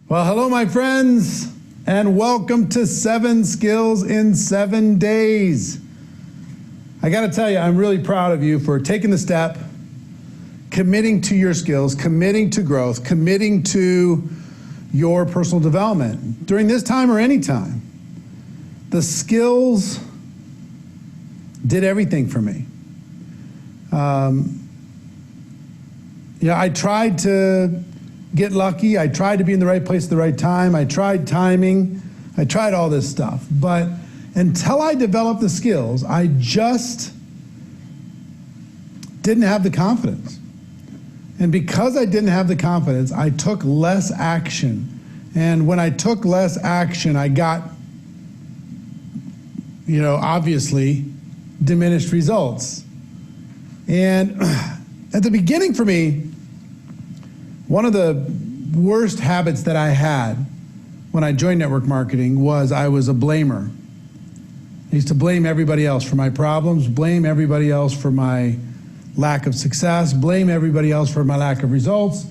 Well, hello, my friends, and welcome to 7 Skills in 7 Days. I got to tell you, I'm really proud of you for taking the step, committing to your skills, committing to growth, committing to your personal development during this time or any time. The skills did everything for me. I tried to get lucky. I tried to be in the right place at the right time. I tried timing. I tried all this stuff. But until I developed the skills, I just didn't have the confidence. And because I didn't have the confidence, I took less action. And when I took less action, I got, obviously diminished results. And at the beginning for me, one of the worst habits that I had when I joined network marketing was I was a blamer. I used to blame everybody else for my problems, blame everybody else for my lack of success, blame everybody else for my lack of results.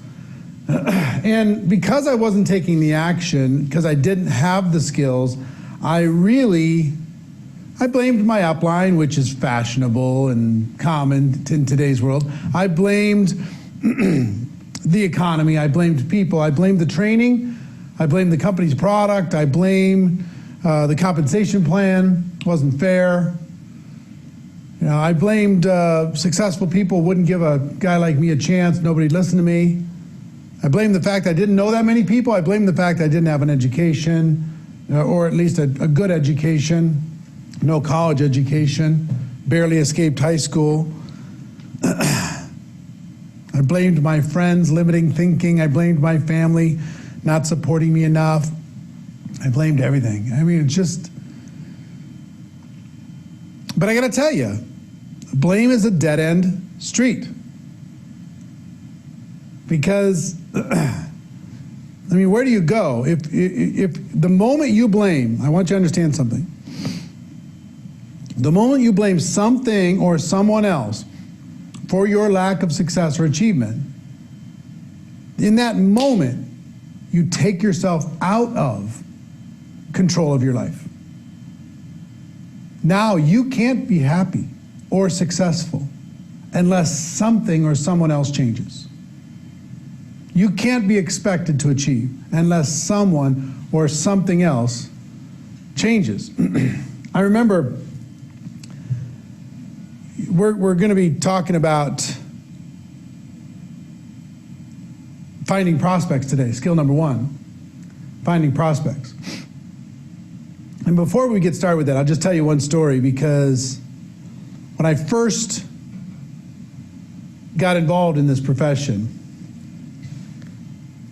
And because I wasn't taking the action, because I didn't have the skills, I blamed my upline, which is fashionable and common in today's world. I blamed the economy, I blamed people, I blamed the training, I blamed the company's product, I blamed the compensation plan, wasn't fair. I blamed successful people wouldn't give a guy like me a chance, nobody'd listen to me. I blamed the fact I didn't know that many people, I blamed the fact I didn't have an education, or at least a good education, no college education, barely escaped high school. I blamed my friends, limiting thinking. I blamed my family, not supporting me enough. I blamed everything. I mean, but I gotta tell you, blame is a dead-end street. Because, where do you go? If the moment you blame, I want you to understand something. The moment you blame something or someone else for your lack of success or achievement, in that moment, you take yourself out of control of your life. Now you can't be happy or successful unless something or someone else changes. You can't be expected to achieve unless someone or something else changes. I remember we're going to be talking about finding prospects today, skill number 1, finding prospects. And before we get started with that, I'll just tell you one story, because when I first got involved in this profession,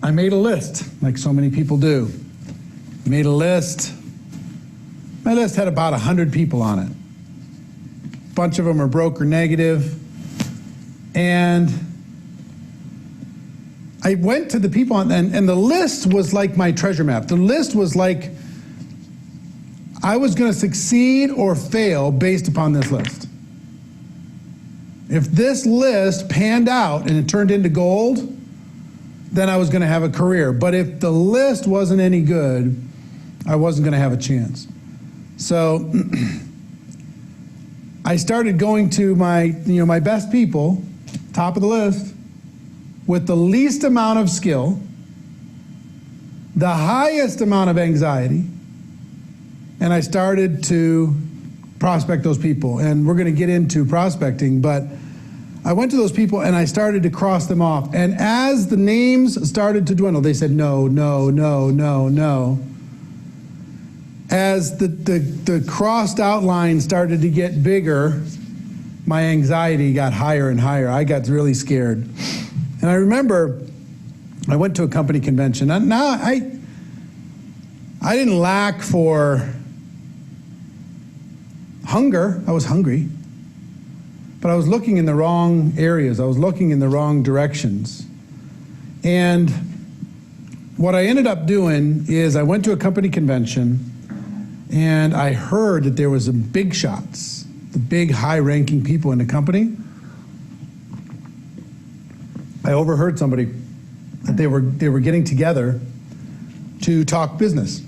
I made a list, like so many people do. Made a list. My list had about 100 people on it. A bunch of them are broke or negative. And I went to the people, and the list was like my treasure map. The list was like I was going to succeed or fail based upon this list. If this list panned out and it turned into gold, then I was going to have a career. But if the list wasn't any good, I wasn't going to have a chance. So I started going to my best people, top of the list, with the least amount of skill, the highest amount of anxiety, and I started to prospect those people. And we're going to get into prospecting, but I went to those people and I started to cross them off. And as the names started to dwindle, they said no, no, no, no, no. As the crossed outline started to get bigger, my anxiety got higher and higher. I got really scared. And I remember I went to a company convention. Now I didn't lack for hunger. I was hungry. But I was looking in the wrong areas. I was looking in the wrong directions. And what I ended up doing is I went to a company convention, and I heard that there was some big shots, the big high-ranking people in the company. I overheard somebody that they were getting together to talk business.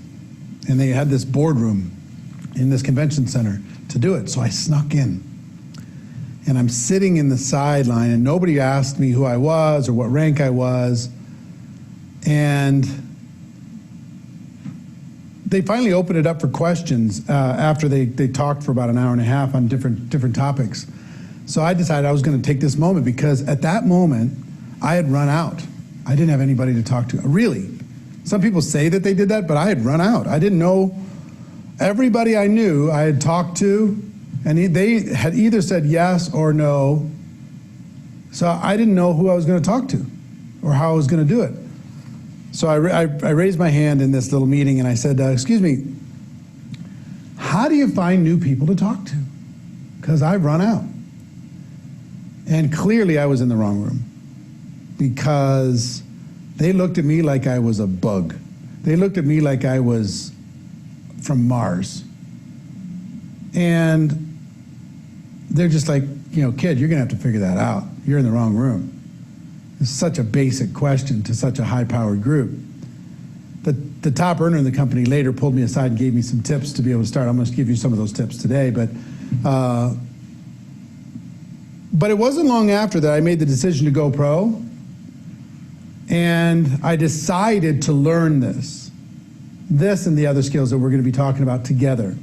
And they had this boardroom in this convention center to do it. So I snuck in. And I'm sitting in the sideline, and nobody asked me who I was or what rank I was. And they finally opened it up for questions after they talked for about an hour and a half on different topics. So I decided I was going to take this moment, because at that moment, I had run out. I didn't have anybody to talk to. Really. Some people say that they did that, but I had run out. I didn't know. Everybody I knew I had talked to, and they had either said yes or no. So I didn't know who I was going to talk to or how I was going to do it. So I raised my hand in this little meeting, and I said, excuse me, how do you find new people to talk to? Because I've run out. And clearly I was in the wrong room, because they looked at me like I was a bug. They looked at me like I was from Mars. And they're just like, you know, kid, you're going to have to figure that out. You're in the wrong room. It's such a basic question to such a high-powered group. The top earner in the company later pulled me aside and gave me some tips to be able to start. I'm going to give you some of those tips today. But it wasn't long after that I made the decision to go pro. And I decided to learn this and the other skills that we're going to be talking about together.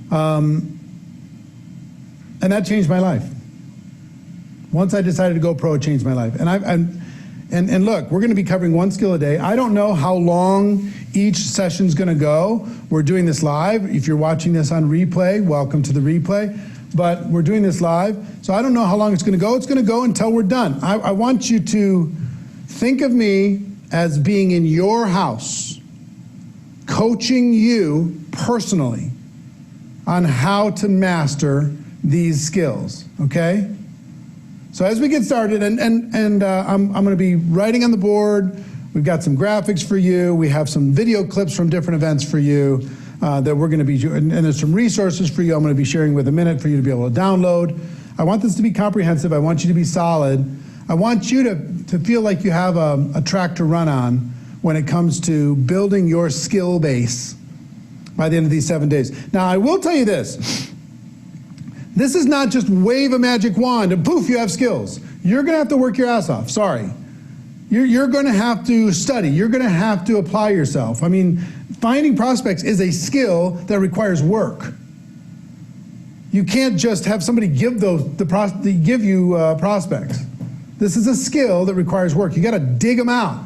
And that changed my life. Once I decided to go pro, it changed my life. And look, we're going to be covering one skill a day. I don't know how long each session's going to go. We're doing this live. If you're watching this on replay, welcome to the replay. But we're doing this live, so I don't know how long it's going to go. It's going to go until we're done. I want you to think of me as being in your house, coaching you personally on how to master these skills, okay? So as we get started, and I'm going to be writing on the board. We've got some graphics for you. We have some video clips from different events for you that we're going to be, and there's some resources for you I'm going to be sharing with a minute for you to be able to download. I want this to be comprehensive. I want you to be solid. I want you to feel like you have a track to run on when it comes to building your skill base by the end of these 7 days. Now, I will tell you this. This is not just wave a magic wand and poof, you have skills. You're going to have to work your ass off. Sorry. You're going to have to study. You're going to have to apply yourself. I mean, finding prospects is a skill that requires work. You can't just have somebody give you prospects. This is a skill that requires work. You got to dig them out.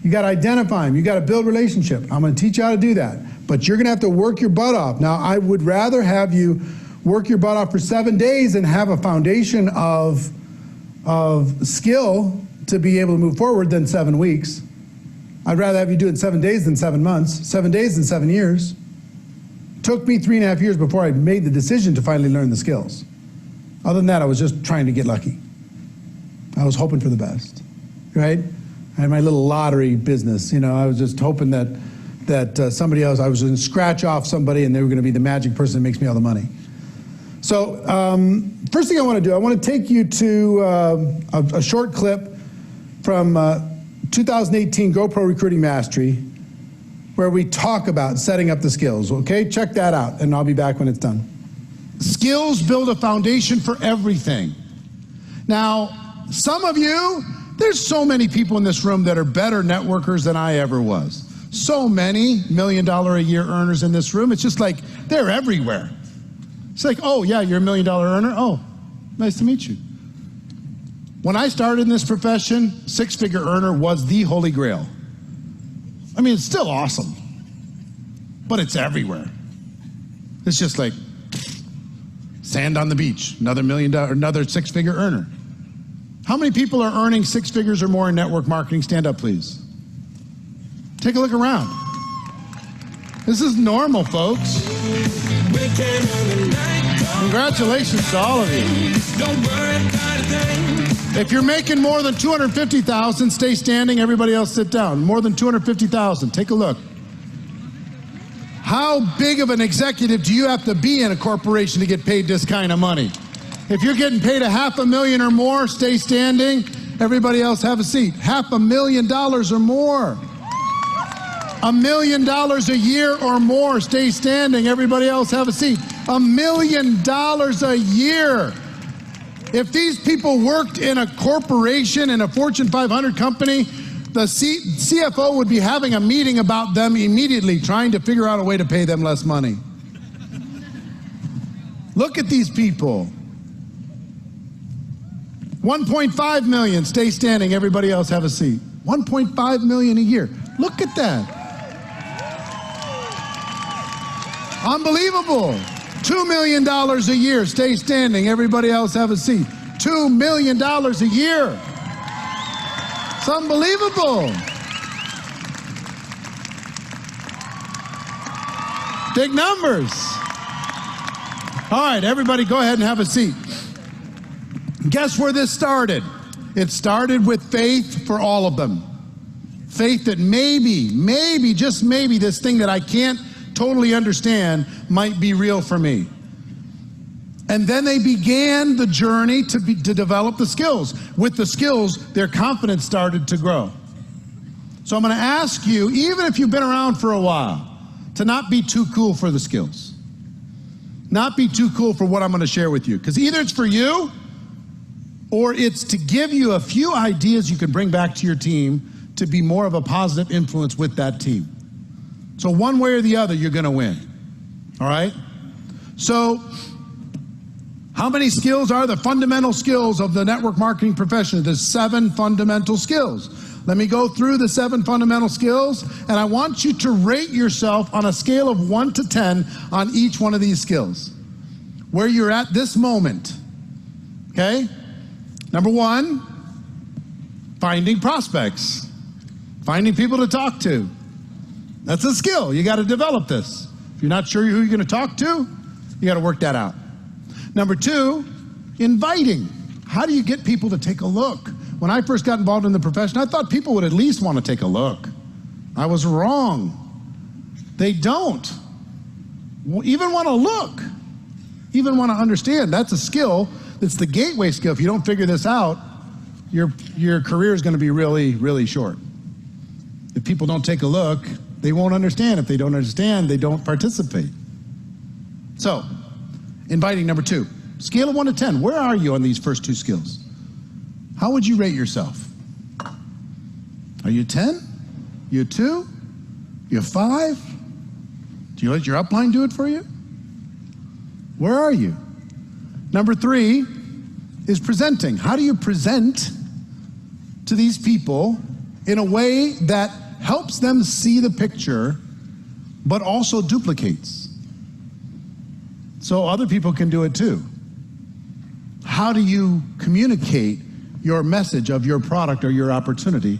You got to identify them. You got to build relationship. I'm going to teach you how to do that. But you're going to have to work your butt off. Now, I would rather have you work your butt off for 7 days and have a foundation of skill to be able to move forward than 7 weeks. I'd rather have you do it in 7 days than 7 months, 7 days than 7 years. It took me 3.5 years before I made the decision to finally learn the skills. Other than that, I was just trying to get lucky. I was hoping for the best, right? I had my little lottery business. You know, I was just hoping that somebody else, I was going to scratch off somebody and they were going to be the magic person that makes me all the money. So first thing I want to do, I want to take you to a short clip from 2018 GoPro Recruiting Mastery, where we talk about setting up the skills, okay? Check that out, and I'll be back when it's done. Skills build a foundation for everything. Now, some of you, there's so many people in this room that are better networkers than I ever was. So many $1 million a year earners in this room. It's just like they're everywhere. It's like, oh yeah, you're $1 million earner? Oh, nice to meet you. When I started in this profession, 6-figure earner was the holy grail. I mean, it's still awesome, but it's everywhere. It's just like sand on the beach, another $1 million, another 6-figure earner. How many people are earning 6 figures or more in network marketing? Stand up, please. Take a look around. This is normal, folks. Congratulations to all of you. If you're making more than $250,000, stay standing. Everybody else sit down. More than $250,000. Take a look. How big of an executive do you have to be in a corporation to get paid this kind of money? If you're getting paid $500,000 or more, stay standing. Everybody else have a seat. $500,000 or more. $1 million a year or more, stay standing. Everybody else have a seat. $1 million a year. If these people worked in a corporation, in a Fortune 500 company, the CFO would be having a meeting about them immediately, trying to figure out a way to pay them less money. Look at these people. 1.5 million, stay standing. Everybody else have a seat. 1.5 million a year. Look at that. Unbelievable. $2 million a year, stay standing. Everybody else have a seat. $2 million a year. It's unbelievable. Big numbers. All right, everybody go ahead and have a seat. Guess where this started? It started with faith for all of them. Faith that maybe, just maybe, this thing that I can't totally understand might be real for me. And then they began the journey to develop the skills. With the skills, their confidence started to grow. So I'm going to ask you, even if you've been around for a while, to not be too cool for the skills. Not be too cool for what I'm going to share with you. Because either it's for you, or it's to give you a few ideas you can bring back to your team to be more of a positive influence with that team. So one way or the other, you're going to win. All right? So how many skills are the fundamental skills of the network marketing profession? There's 7 fundamental skills. Let me go through the 7 fundamental skills, and I want you to rate yourself on a scale of 1 to 10 on each one of these skills, where you're at this moment. Okay? Number 1, finding prospects. Finding people to talk to. That's a skill. You got to develop this. If you're not sure who you're going to talk to, you got to work that out. Number 2, inviting. How do you get people to take a look? When I first got involved in the profession, I thought people would at least want to take a look. I was wrong. They don't even want to look, even want to understand. That's a skill. It's the gateway skill. If you don't figure this out, your career is going to be really, really short. If people don't take a look, they won't understand. If they don't understand, they don't participate. So, inviting, number 2. Scale of 1 to 10. Where are you on these first 2 skills? How would you rate yourself? Are you 10? You 2? You 5? Do you let your upline do it for you? Where are you? Number 3 is presenting. How do you present to these people in a way that helps them see the picture, but also duplicates, so other people can do it too? How do you communicate your message of your product or your opportunity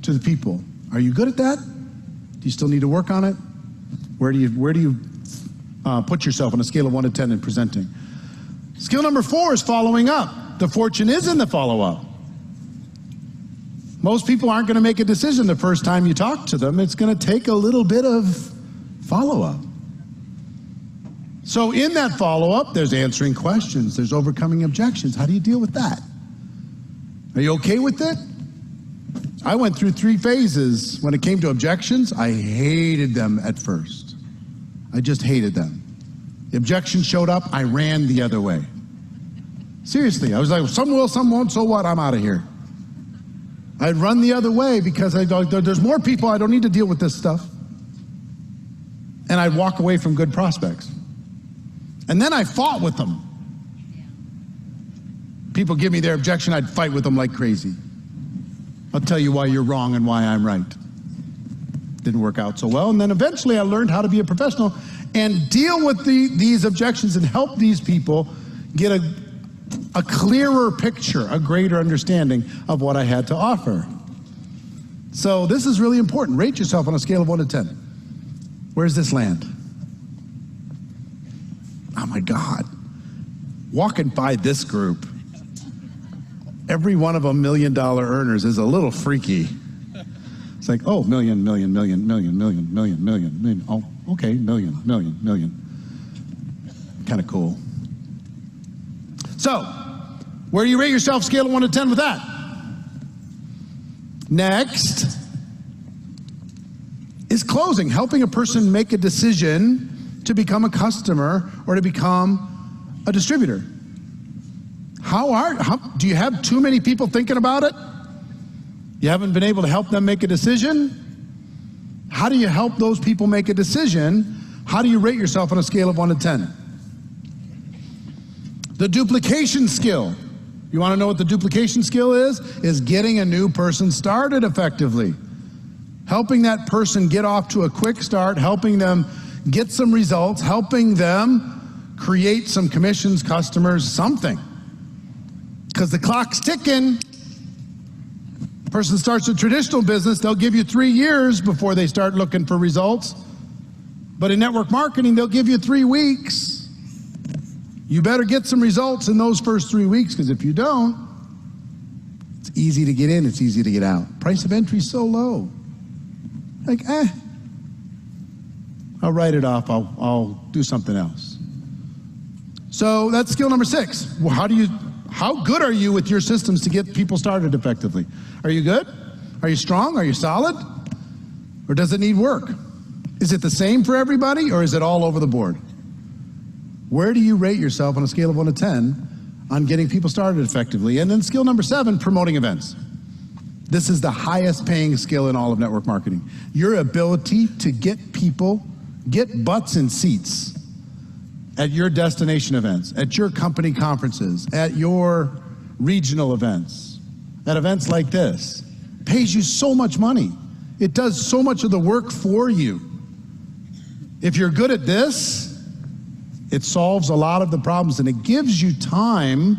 to the people? Are you good at that? Do you still need to work on it? Where do you put yourself on a scale of 1 to 10 in presenting? Skill number 4 is following up. The fortune is in the follow-up. Most people aren't going to make a decision the first time you talk to them. It's going to take a little bit of follow-up. So in that follow-up, there's answering questions. There's overcoming objections. How do you deal with that? Are you okay with it? I went through 3 phases. When it came to objections, I hated them at first. I just hated them. The objections showed up, I ran the other way. Seriously, I was like, some will, some won't, so what? I'm out of here. I'd run the other way because there's more people, I don't need to deal with this stuff. And I'd walk away from good prospects. And then I fought with them. People give me their objection, I'd fight with them like crazy. I'll tell you why you're wrong and why I'm right. Didn't work out so well. And then eventually I learned how to be a professional and deal with these objections and help these people get a clearer picture, a greater understanding of what I had to offer. So this is really important. Rate yourself on a scale of 1 to 10. Where's this land? Oh my God. Walking by this group, every one of them $1 million earners is a little freaky. It's like, oh, million. Oh, okay, million. Kind of cool. So, where do you rate yourself, scale of 1 to 10 with that? Next is closing, helping a person make a decision to become a customer or to become a distributor. Do you have too many people thinking about it? You haven't been able to help them make a decision? How do you help those people make a decision? How do you rate yourself on a scale of 1 to 10? The duplication skill. You want to know what the duplication skill is? Is getting a new person started effectively. Helping that person get off to a quick start, helping them get some results, helping them create some commissions, customers, something. Because the clock's ticking. Person starts a traditional business, they'll give you 3 years before they start looking for results. But in network marketing, they'll give you 3 weeks. You better get some results in those first 3 weeks, because if you don't, it's easy to get in, it's easy to get out. Price of entry is so low. Like, I'll write it off, I'll do something else. So that's skill number 6. Well, how good are you with your systems to get people started effectively? Are you good? Are you strong? Are you solid? Or does it need work? Is it the same for everybody, or is it all over the board? Where do you rate yourself on a scale of 1 to 10 on getting people started effectively? And then skill number 7, promoting events. This is the highest paying skill in all of network marketing. Your ability to get people, get butts in seats at your destination events, at your company conferences, at your regional events, at events like this, pays you so much money. It does so much of the work for you. If you're good at this, it solves a lot of the problems, and it gives you time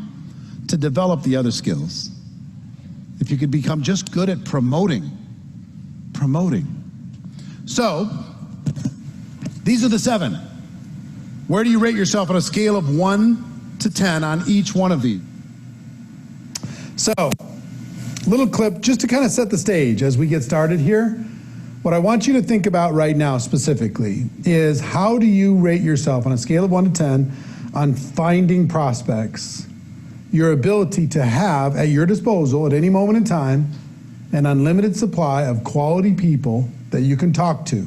to develop the other skills. If you could become just good at promoting. So, these are the 7. Where do you rate yourself on a scale of 1 to 10 on each one of these? So, little clip just to kind of set the stage as we get started here. What I want you to think about right now specifically is, how do you rate yourself on a scale of 1 to 10 on finding prospects? Your ability to have at your disposal at any moment in time an unlimited supply of quality people that you can talk to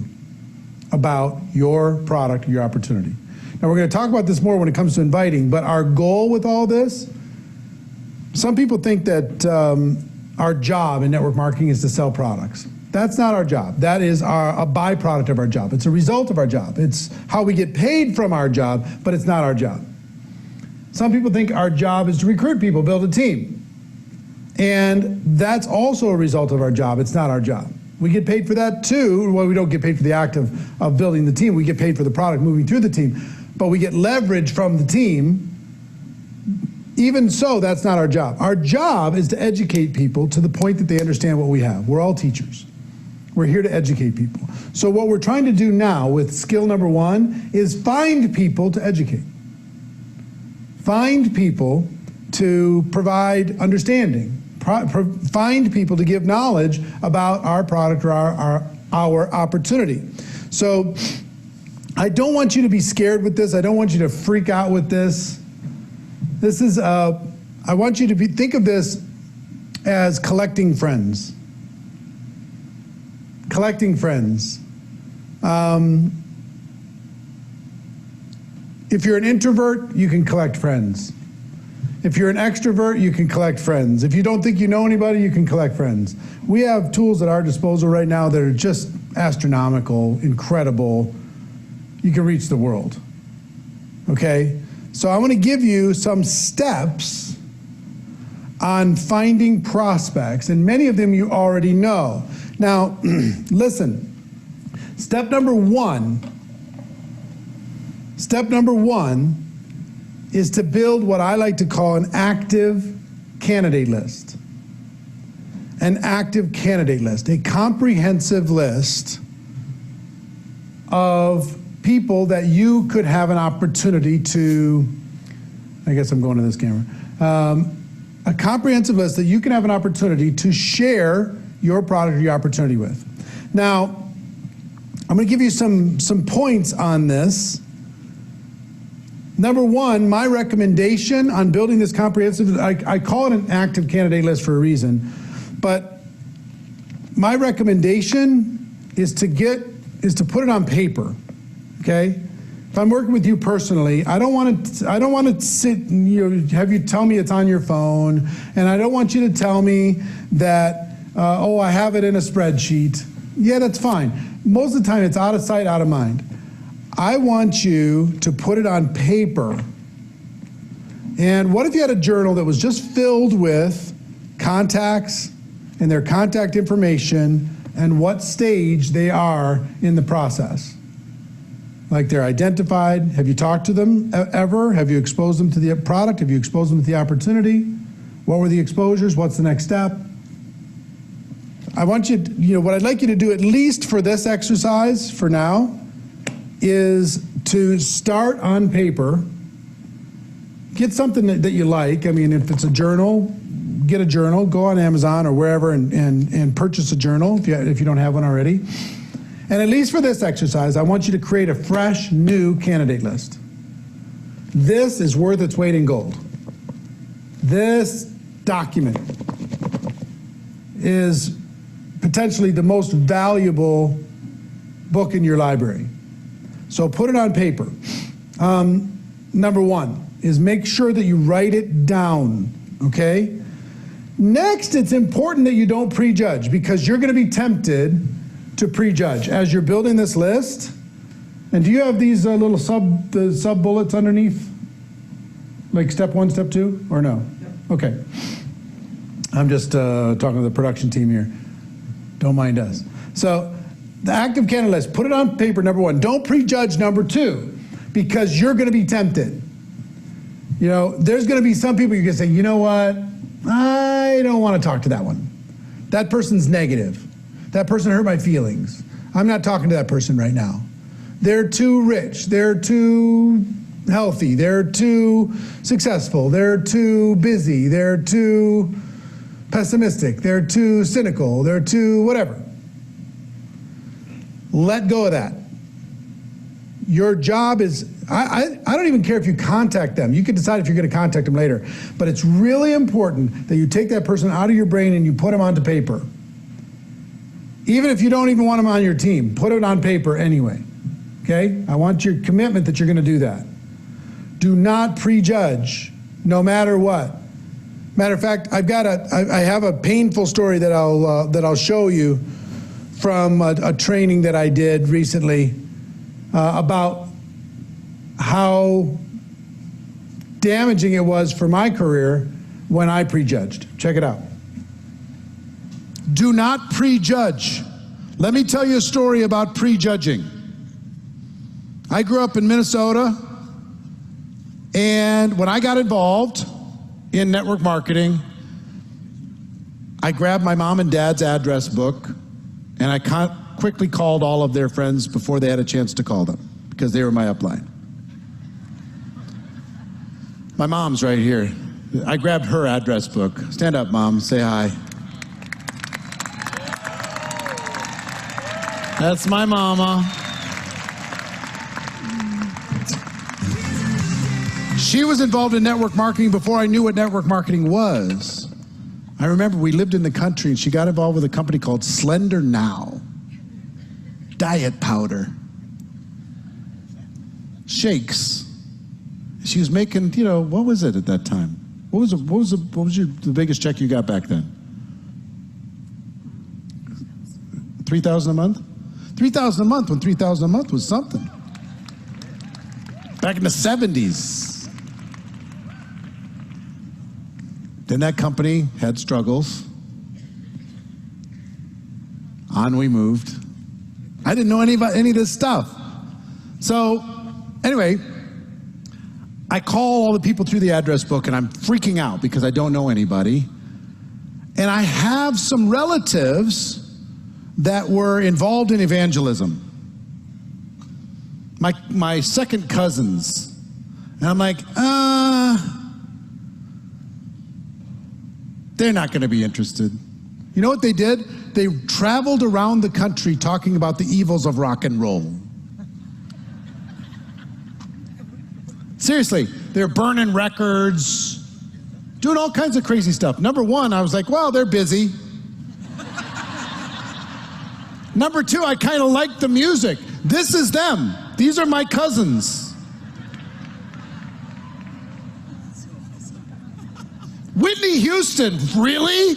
about your product, your opportunity. Now, we're going to talk about this more when it comes to inviting, but our goal with all this, some people think that our job in network marketing is to sell products. That's not our job. That is a byproduct of our job. It's a result of our job. It's how we get paid from our job, but it's not our job. Some people think our job is to recruit people, build a team. And that's also a result of our job. It's not our job. We get paid for that too. Well, we don't get paid for the act of building the team. We get paid for the product moving through the team. But we get leverage from the team. Even so, that's not our job. Our job is to educate people to the point that they understand what we have. We're all teachers. We're here to educate people. So what we're trying to do now with skill number 1 is find people to educate. Find people to provide understanding. Find people to give knowledge about our product or our opportunity. So I don't want you to be scared with this. I don't want you to freak out with this. This is, I want you to think of this as collecting friends. Collecting friends. If you're an introvert, you can collect friends. If you're an extrovert, you can collect friends. If you don't think you know anybody, you can collect friends. We have tools at our disposal right now that are just astronomical, incredible. You can reach the world. Okay? So I'm going to give you some steps on finding prospects, and many of them you already know. Now, listen, step number one is to build what I like to call an active candidate list. An active candidate list, a comprehensive list of people that you could have an opportunity to, I guess I'm going to this camera, a comprehensive list that you can have an opportunity to share your product or your opportunity with. Now, I'm going to give you some points on this. Number 1, my recommendation on building this comprehensive, I call it an active candidate list for a reason, but my recommendation is to put it on paper, okay? If I'm working with you personally, I don't want to sit and have you tell me it's on your phone, and I don't want you to tell me that, oh, I have it in a spreadsheet. Yeah, that's fine. Most of the time, it's out of sight, out of mind. I want you to put it on paper. And what if you had a journal that was just filled with contacts and their contact information and what stage they are in the process? Like they're identified. Have you talked to them ever? Have you exposed them to the product? Have you exposed them to the opportunity? What were the exposures? What's the next step? I want you to, what I'd like you to do, at least for this exercise for now, is to start on paper. Get something that you like. I mean, if it's a journal, get a journal. Go on Amazon or wherever and purchase a journal if you don't have one already. And at least for this exercise, I want you to create a fresh, new candidate list. This is worth its weight in gold. This document is potentially the most valuable book in your library. So put it on paper. Number one is make sure that you write it down, okay? Next, it's important that you don't prejudge, because you're going to be tempted to prejudge as you're building this list. And do you have these little sub bullets underneath? Like step 1, step 2, or no? Yep. Okay. I'm just talking to the production team here. Don't mind us. So the active candidate list, put it on paper, number 1. Don't prejudge, number 2, because you're going to be tempted. There's going to be some people you're going to say, you know what? I don't want to talk to that one. That person's negative. That person hurt my feelings. I'm not talking to that person right now. They're too rich. They're too healthy. They're too successful. They're too busy. They're too pessimistic. They're too cynical. They're too whatever. Let go of that. Your job is, I don't even care if you contact them. You can decide if you're going to contact them later. But it's really important that you take that person out of your brain and you put them onto paper. Even if you don't even want them on your team, put it on paper anyway, okay? I want your commitment that you're going to do that. Do not prejudge, no matter what. Matter of fact, I have a painful story that I'll show you from a training that I did recently about how damaging it was for my career when I prejudged. Check it out. Do not prejudge. Let me tell you a story about prejudging. I grew up in Minnesota, and when I got involved in network marketing, I grabbed my mom and dad's address book, and I quickly called all of their friends before they had a chance to call them, because they were my upline. My mom's right here. I grabbed her address book. Stand up, Mom. Say hi. That's my mama. She was involved in network marketing before I knew what network marketing was. I remember we lived in the country, and she got involved with a company called Slender Now. Diet powder. Shakes. She was making, what was it at that time? What was the biggest check you got back then? $3,000 a month? $3,000 a month when $3,000 a month was something. Back in the 70s. Then that company had struggles. On we moved. I didn't know any of this stuff. So, anyway, I call all the people through the address book, and I'm freaking out because I don't know anybody. And I have some relatives that were involved in evangelism. My second cousins. And I'm like, they're not going to be interested. You know what they did? They traveled around the country talking about the evils of rock and roll. Seriously, they're burning records, doing all kinds of crazy stuff. Number one, I was like, well, they're busy. Number two, I kind of like the music. This is them. These are my cousins. Whitney Houston, really?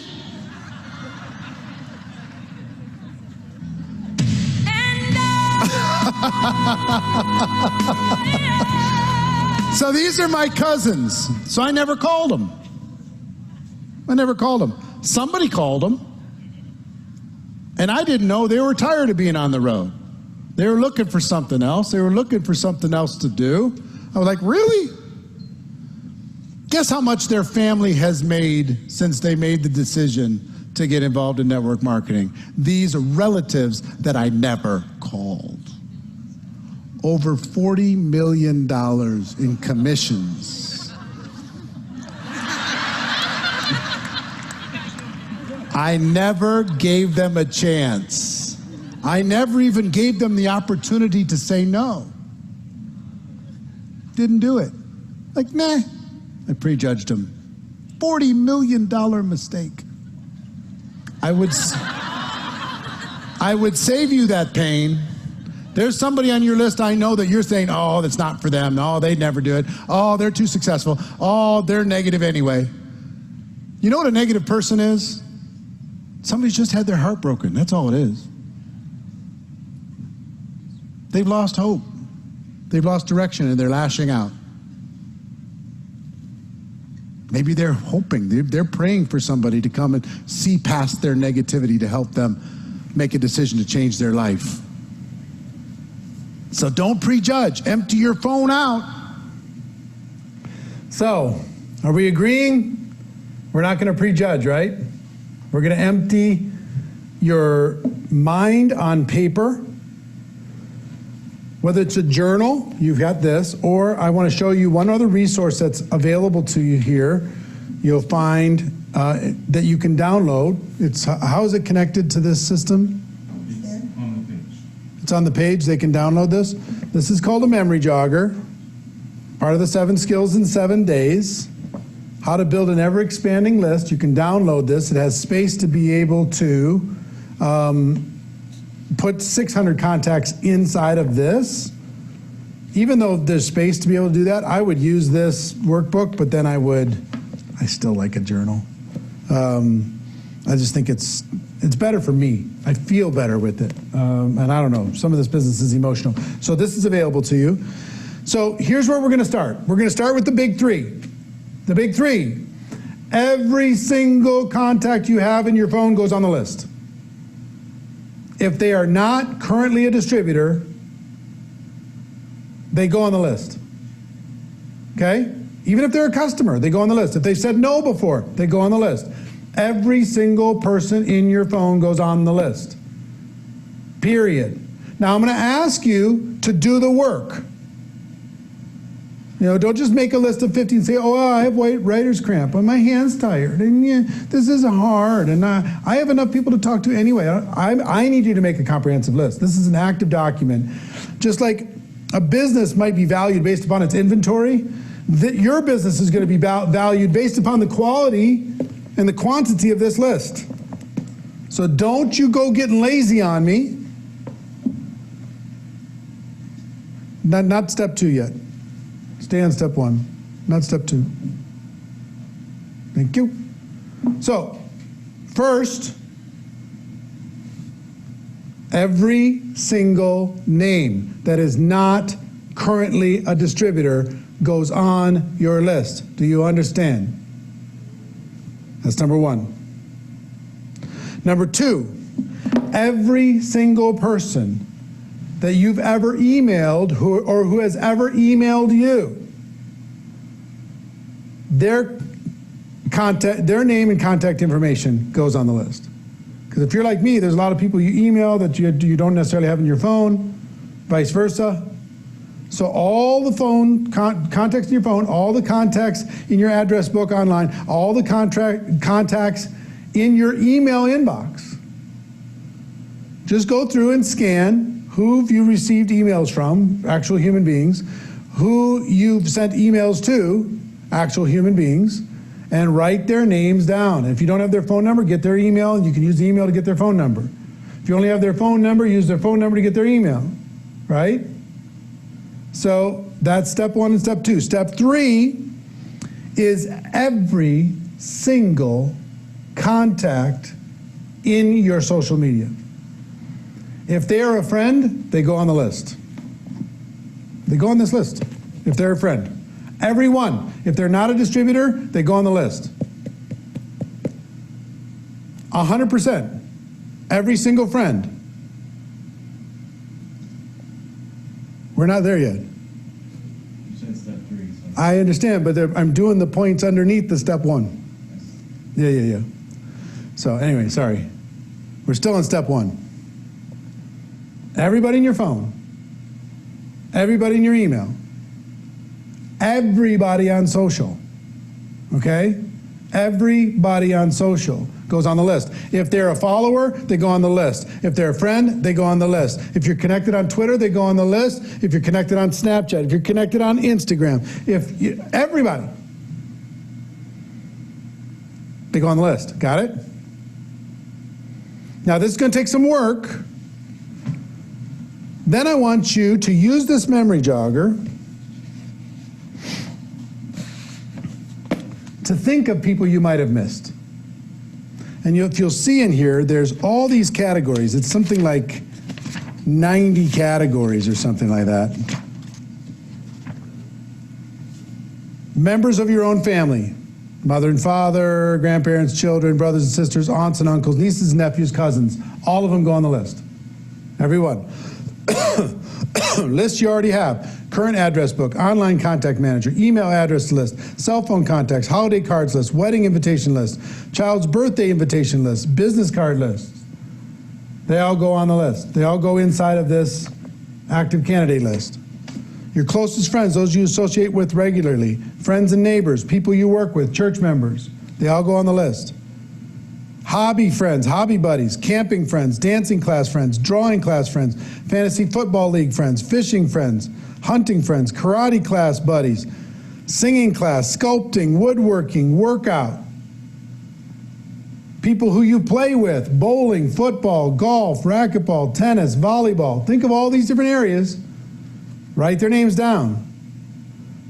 So these are my cousins. So I never called them. Somebody called them. And I didn't know they were tired of being on the road. They were looking for something else. They were looking for something else to do. I was like, really? Guess how much their family has made since they made the decision to get involved in network marketing? These relatives that I never called. Over $40 million in commissions. I never gave them a chance. I never even gave them the opportunity to say no. Didn't do it. Like, nah. I prejudged them. $40 million mistake. I would save you that pain. There's somebody on your list I know that you're saying, oh, that's not for them. Oh, they'd never do it. Oh, they're too successful. Oh, they're negative anyway. You know what a negative person is? Somebody's just had their heart broken. That's all it is. They've lost hope. They've lost direction and they're lashing out. Maybe they're hoping, they're praying for somebody to come and see past their negativity to help them make a decision to change their life. So don't prejudge. Empty your phone out. So, are we agreeing? We're not going to prejudge, right? We're going to empty your mind on paper. Whether it's a journal, you've got this, or I want to show you one other resource that's available to you here. You'll find that you can download. How is it connected to this system? It's on the page. They can download this. This is called a memory jogger. Part of the 7 skills in 7 days. How to build an ever-expanding list. You can download this. It has space to be able to put 600 contacts inside of this. Even though there's space to be able to do that, I would use this workbook, but then I still like a journal. I just think it's better for me. I feel better with it. And I don't know, some of this business is emotional. So this is available to you. So here's where we're going to start. We're going to start with the big 3. The big 3. Every single contact you have in your phone goes on the list. If they are not currently a distributor, they go on the list. Okay? Even if they're a customer, they go on the list. If they've said no before, they go on the list. Every single person in your phone goes on the list. Period. Now I'm going to ask you to do the work. You know, don't just make a list of 50 and say, oh, I have writer's cramp, and my hand's tired, and yeah, this is hard, and I have enough people to talk to anyway. I need you to make a comprehensive list. This is an active document. Just like a business might be valued based upon its inventory, your business is going to be valued based upon the quality and the quantity of this list. So don't you go getting lazy on me. Not step 2 yet. Stay on step 1, not step 2. Thank you. So, first, every single name that is not currently a distributor goes on your list. Do you understand? That's number 1. Number 2, every single person that you've ever emailed or who has ever emailed you, their name and contact information goes on the list. Because if you're like me, there's a lot of people you email that you don't necessarily have in your phone, vice versa. So all the phone contacts in your phone, all the contacts in your address book online, all the contacts in your email inbox. Just go through and scan who you received emails from, actual human beings, who you've sent emails to, actual human beings, and write their names down. If you don't have their phone number, get their email, and you can use the email to get their phone number. If you only have their phone number, use their phone number to get their email, right? So that's step 1 and step 2. Step 3 is every single contact in your social media. If they are a friend, they go on the list. They go on this list if they're a friend. Everyone. If they're not a distributor, they go on the list. 100%. Every single friend. We're not there yet. You said step 3. So. I understand, but I'm doing the points underneath the step 1. Yeah. So anyway, sorry. We're still on step 1. Everybody in your phone. Everybody in your email. Everybody on social. Okay? Everybody on social goes on the list. If they're a follower, they go on the list. If they're a friend, they go on the list. If you're connected on Twitter, they go on the list. If you're connected on Snapchat, if you're connected on Instagram, everybody, they go on the list. Got it? Now this is going to take some work. Then I want you to use this memory jogger to think of people you might have missed. And if you'll see in here, there's all these categories. It's something like 90 categories or something like that. Members of your own family. Mother and father, grandparents, children, brothers and sisters, aunts and uncles, nieces and nephews, cousins. All of them go on the list. Everyone. List you already have. Current address book, online contact manager, email address list, cell phone contacts, holiday cards list, wedding invitation list, child's birthday invitation list, business card list. They all go on the list. They all go inside of this active candidate list. Your closest friends, those you associate with regularly, friends and neighbors, people you work with, church members, they all go on the list. Hobby friends, hobby buddies, camping friends, dancing class friends, drawing class friends, fantasy football league friends, fishing friends, hunting friends, karate class buddies, singing class, sculpting, woodworking, workout. People who you play with, bowling, football, golf, racquetball, tennis, volleyball. Think of all these different areas. Write their names down.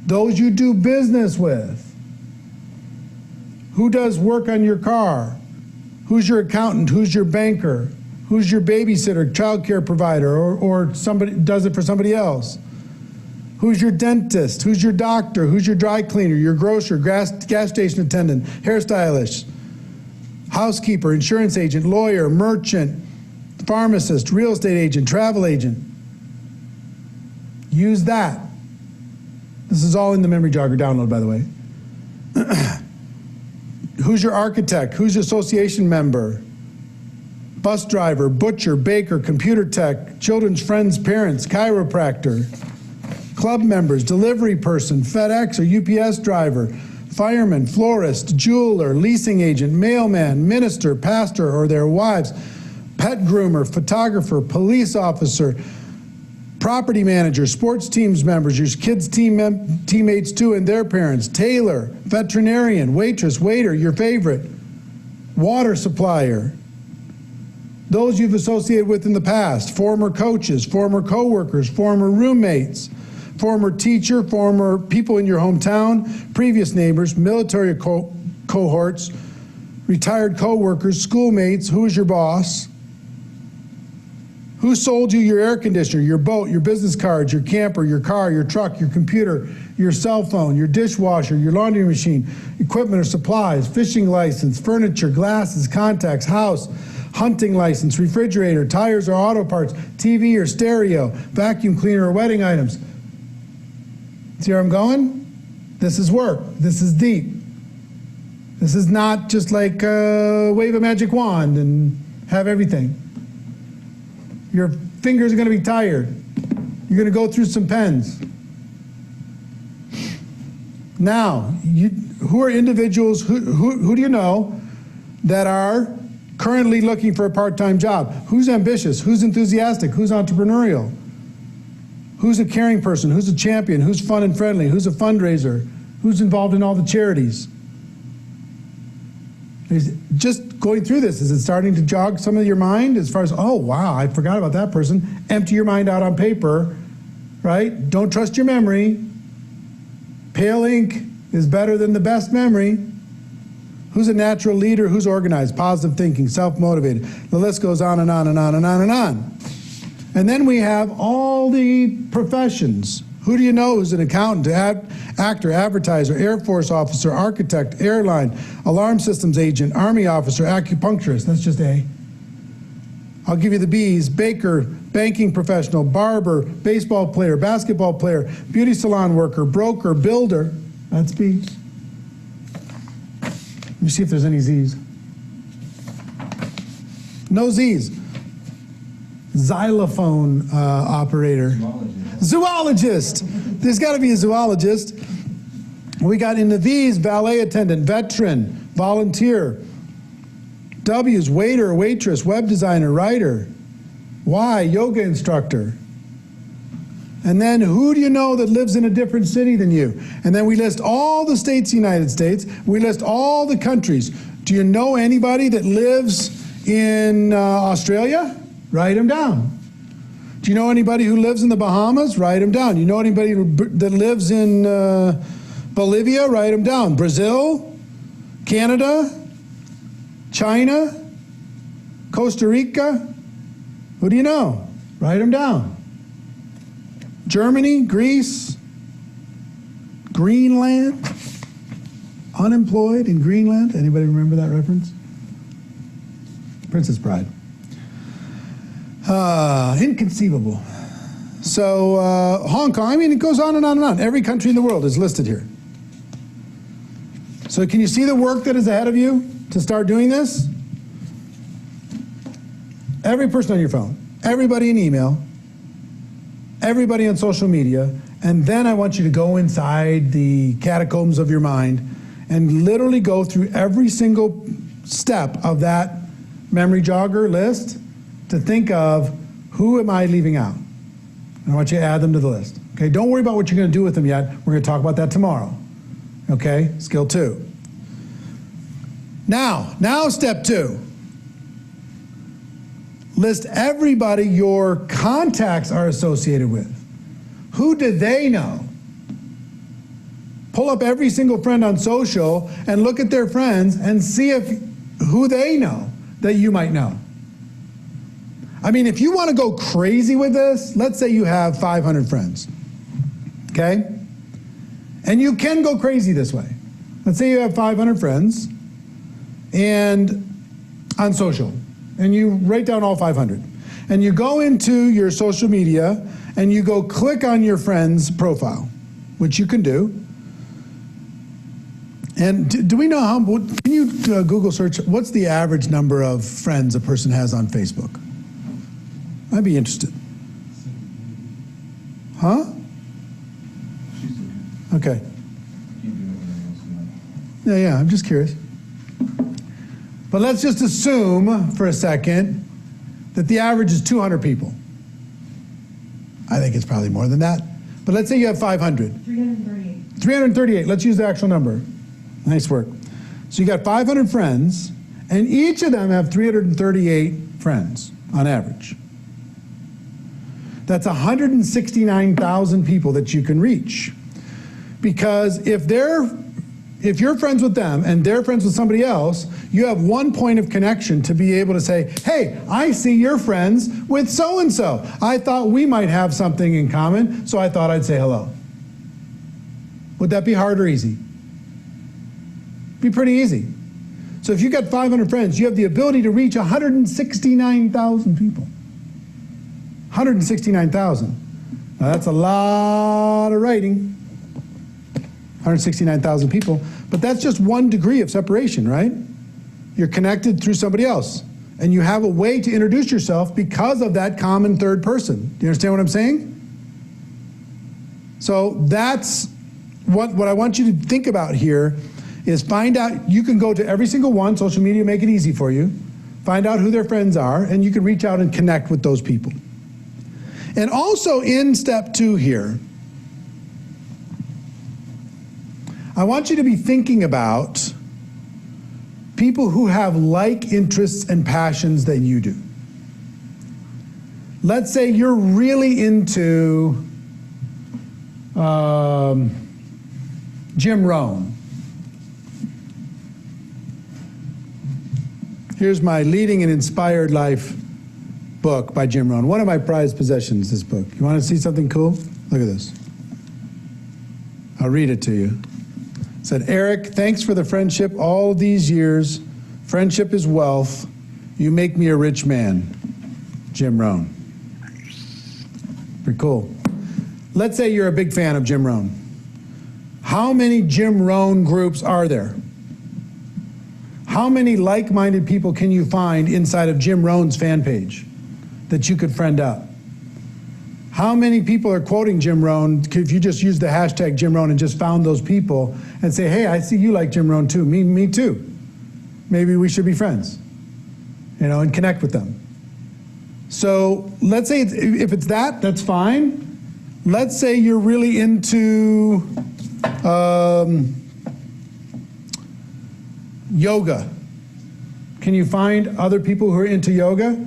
Those you do business with. Who does work on your car? Who's your accountant? Who's your banker? Who's your babysitter, child care provider, or somebody does it for somebody else? Who's your dentist? Who's your doctor? Who's your dry cleaner, your grocer, gas station attendant, hairstylist, housekeeper, insurance agent, lawyer, merchant, pharmacist, real estate agent, travel agent? Use that. This is all in the memory jogger download, by the way. Who's your architect? Who's your association member? Bus driver, butcher, baker, computer tech, children's friends, parents, chiropractor, club members, delivery person, FedEx or UPS driver, fireman, florist, jeweler, leasing agent, mailman, minister, pastor or their wives, pet groomer, photographer, police officer, property manager, sports teams members, your kids' teammates too and their parents, tailor, veterinarian, waitress, waiter, your favorite, water supplier, those you've associated with in the past, former coaches, former co-workers, former roommates, former teacher, former people in your hometown, previous neighbors, military cohorts, retired co-workers, schoolmates, who is your boss? Who sold you your air conditioner, your boat, your business cards, your camper, your car, your truck, your computer, your cell phone, your dishwasher, your laundry machine, equipment or supplies, fishing license, furniture, glasses, contacts, house, hunting license, refrigerator, tires or auto parts, TV or stereo, vacuum cleaner or wedding items? See where I'm going? This is work. This is deep. This is not just like wave a magic wand and have everything. Your fingers are going to be tired. You're going to go through some pens. Now, who are individuals, who do you know that are currently looking for a part-time job? Who's ambitious? Who's enthusiastic? Who's entrepreneurial? Who's a caring person? Who's a champion? Who's fun and friendly? Who's a fundraiser? Who's involved in all the charities? Just going through this, is it starting to jog some of your mind as far as, oh, wow, I forgot about that person. Empty your mind out on paper, right? Don't trust your memory. Pale ink is better than the best memory. Who's a natural leader? Who's organized? Positive thinking, self-motivated. The list goes on and on and on and on and on. And then we have all the professions. Who do you know who's an accountant, actor, advertiser, Air Force officer, architect, airline, alarm systems agent, Army officer, acupuncturist? That's just A. I'll give you the B's: baker, banking professional, barber, baseball player, basketball player, beauty salon worker, broker, builder. That's B. Let me see if there's any Z's. No Z's. Xylophone operator. Zoologist. There's got to be a zoologist. We got in the V's: valet attendant, veteran, volunteer. W's: waiter, waitress, web designer, writer. Y: yoga instructor. And then who do you know that lives in a different city than you? And then we list all the states of the United States. We list all the countries. Do you know anybody that lives in Australia? Write them down. Do you know anybody who lives in the Bahamas? Write them down. You know anybody that lives in Bolivia? Write them down. Brazil, Canada, China, Costa Rica. Who do you know? Write them down. Germany, Greece, Greenland, unemployed in Greenland. Anybody remember that reference? Princess Bride. Inconceivable. So Hong Kong, I mean, it goes on and on and on. Every country in the world is listed here. So can you see the work that is ahead of you to start doing this? Every person on your phone, everybody in email, everybody on social media, and then I want you to go inside the catacombs of your mind and literally go through every single step of that memory jogger list to think of, who am I leaving out? And I want you to add them to the list. Okay, don't worry about what you're going to do with them yet. We're going to talk about that tomorrow. Okay, skill 2. Now step 2. List everybody your contacts are associated with. Who do they know? Pull up every single friend on social and look at their friends and see who they know that you might know. I mean, if you want to go crazy with this, let's say you have 500 friends, okay? And you can go crazy this way. Let's say you have 500 friends and on social, and you write down all 500. And you go into your social media and you go click on your friend's profile, which you can do. And do we know how, can you Google search, what's the average number of friends a person has on Facebook? I'd be interested. Huh? Okay. Yeah, I'm just curious. But let's just assume for a second that the average is 200 people. I think it's probably more than that. But let's say you have 500. 338. 338, let's use the actual number. Nice work. So you got 500 friends, and each of them have 338 friends on average. That's 169,000 people that you can reach. Because if you're friends with them and they're friends with somebody else, you have one point of connection to be able to say, hey, I see you're friends with so-and-so. I thought we might have something in common, so I thought I'd say hello. Would that be hard or easy? Be pretty easy. So if you got 500 friends, you have the ability to reach 169,000 people. 169,000. Now that's a lot of writing. 169,000 people, but that's just 1 degree of separation, right? You're connected through somebody else, and you have a way to introduce yourself because of that common third person. Do you understand what I'm saying? So that's what I want you to think about here is find out, you can go to every single one, social media make it easy for you, find out who their friends are, and you can reach out and connect with those people. And also in step 2 here, I want you to be thinking about People who have like interests and passions that you do. Let's say you're really into Jim Rohn. Here's my Leading an Inspired Life book by Jim Rohn. One of my prized possessions, this book. You want to see something cool? Look at this. I'll read it to you. It said, Eric, thanks for the friendship all these years. Friendship is wealth. You make me a rich man. Jim Rohn. Pretty cool. Let's say you're a big fan of Jim Rohn. How many Jim Rohn groups are there? How many like-minded people can you find inside of Jim Rohn's fan page that you could friend up? How many people are quoting Jim Rohn if you just use the hashtag Jim Rohn and just found those people and say, hey, I see you like Jim Rohn too. Me too. Maybe we should be friends, and connect with them. So let's say if it's that, that's fine. Let's say you're really into yoga. Can you find other people who are into yoga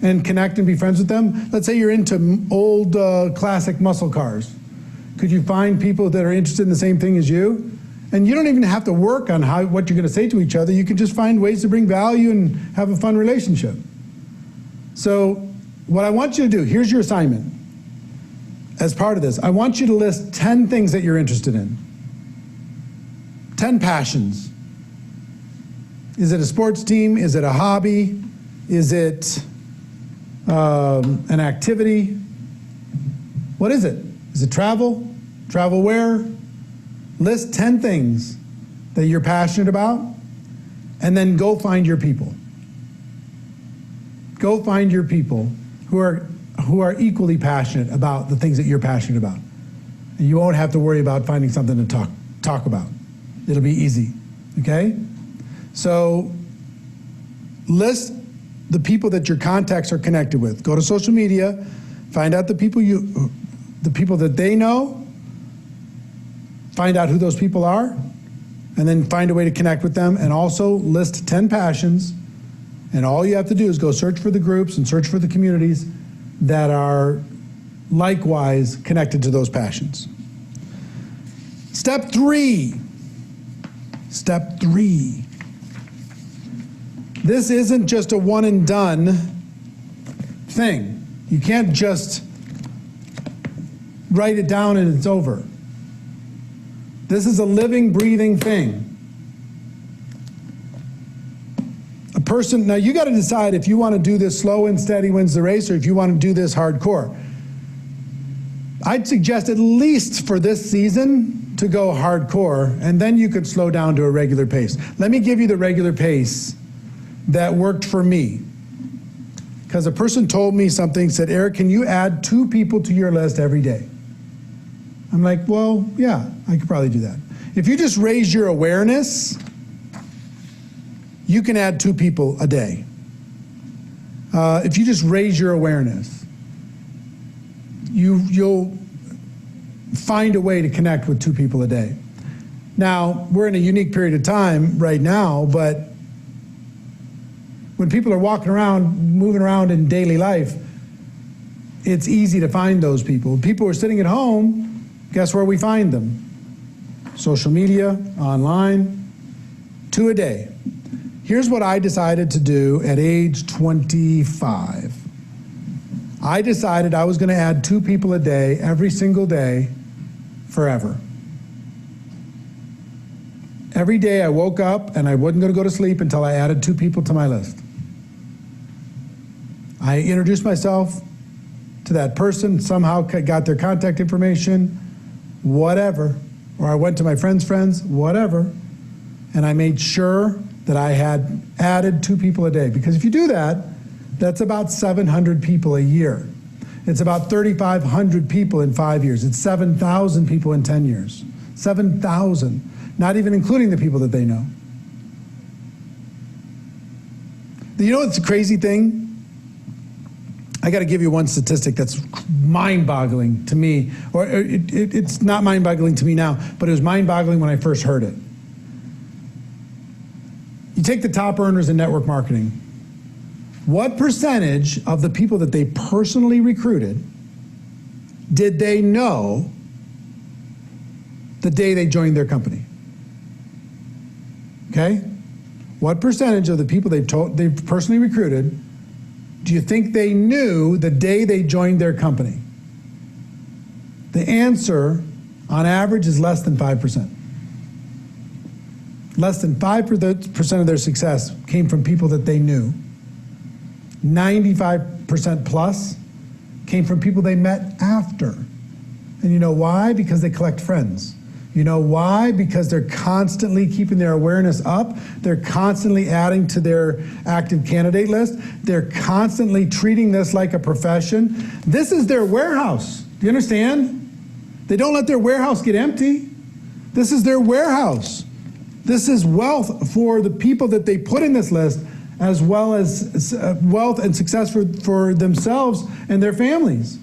and connect and be friends with them? Let's say you're into old classic muscle cars. Could you find people that are interested in the same thing as you? And you don't even have to work on what you're going to say to each other. You can just find ways to bring value and have a fun relationship. So what I want you to do, here's your assignment. As part of this, I want you to list 10 things that you're interested in. 10 passions. Is it a sports team? Is it a hobby? Is it an activity? What is it? Is it travel? Travel where? List 10 things that you're passionate about, and then go find your people. Go find your people who are equally passionate about the things that you're passionate about. And you won't have to worry about finding something to talk about. It'll be easy, okay? So list the people that your contacts are connected with. Go to social media, find out the people that they know, find out who those people are, and then find a way to connect with them, and also list 10 passions. And all you have to do is go search for the groups and search for the communities that are likewise connected to those passions. Step 3. Step 3. This isn't just a one and done thing. You can't just write it down and it's over. This is a living, breathing thing. A person, now you got to decide if you want to do this slow and steady wins the race, or if you want to do this hardcore. I'd suggest at least for this season to go hardcore, and then you could slow down to a regular pace. Let me give you the regular pace that worked for me. Because a person told me something, said, Eric, can you add 2 people to your list every day? I'm like, well, yeah, I could probably do that. If you just raise your awareness, you can add 2 people a day. If you just raise your awareness, you'll find a way to connect with 2 people a day. Now, we're in a unique period of time right now, but when people are walking around, moving around in daily life, it's easy to find those people. People who are sitting at home, guess where we find them? Social media, online, 2 a day. Here's what I decided to do at age 25. I decided I was going to add 2 people a day, every single day, forever. Every day I woke up and I wasn't going to go to sleep until I added 2 people to my list. I introduced myself to that person, somehow got their contact information, whatever, or I went to my friend's friends, whatever, and I made sure that I had added 2 people a day. Because if you do that, that's about 700 people a year. It's about 3,500 people in 5 years. It's 7,000 people in 10 years. 7,000, not even including the people that they know. You know what's the crazy thing? I got to give you one statistic that's mind-boggling to me, or it's not mind-boggling to me now, but it was mind-boggling when I first heard it. take the top earners in network marketing. What percentage of the people that they personally recruited did they know the day they joined their company? Okay? What percentage of the people they personally recruited do you think they knew the day they joined their company? The answer, on average, is less than 5%. Less than 5% of their success came from people that they knew. 95% plus came from people they met after. And you know why? Because they collect friends. You know why? Because they're constantly keeping their awareness up. They're constantly adding to their active candidate list. They're constantly treating this like a profession. This is their warehouse. Do you understand? They don't let their warehouse get empty. This is their warehouse. This is wealth for the people that they put in this list, as well as wealth and success for themselves and their families.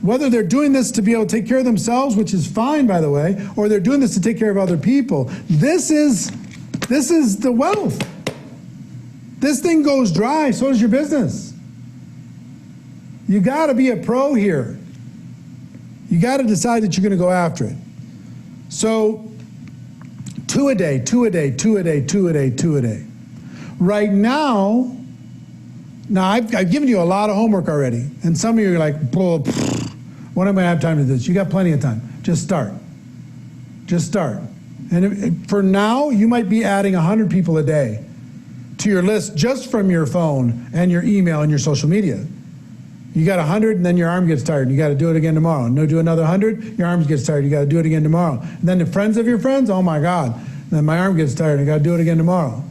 Whether they're doing this to be able to take care of themselves, which is fine, by the way, or they're doing this to take care of other people, this is the wealth. This thing goes dry, so does your business. You got to be a pro here. You got to decide that you're going to go after it. So 2 a day, 2 a day, 2 a day, 2 a day, 2 a day. Right now I've given you a lot of homework already, and some of you are like, when am I going to have time to do this? You got plenty of time. Just start. Just start. And for now, you might be adding 100 people a day to your list just from your phone and your email and your social media. You got 100, and then your arm gets tired, and you got to do it again tomorrow. No, do another 100, your arm gets tired, you got to do it again tomorrow. And then the friends of your friends, oh my God, then my arm gets tired, I got to do it again tomorrow.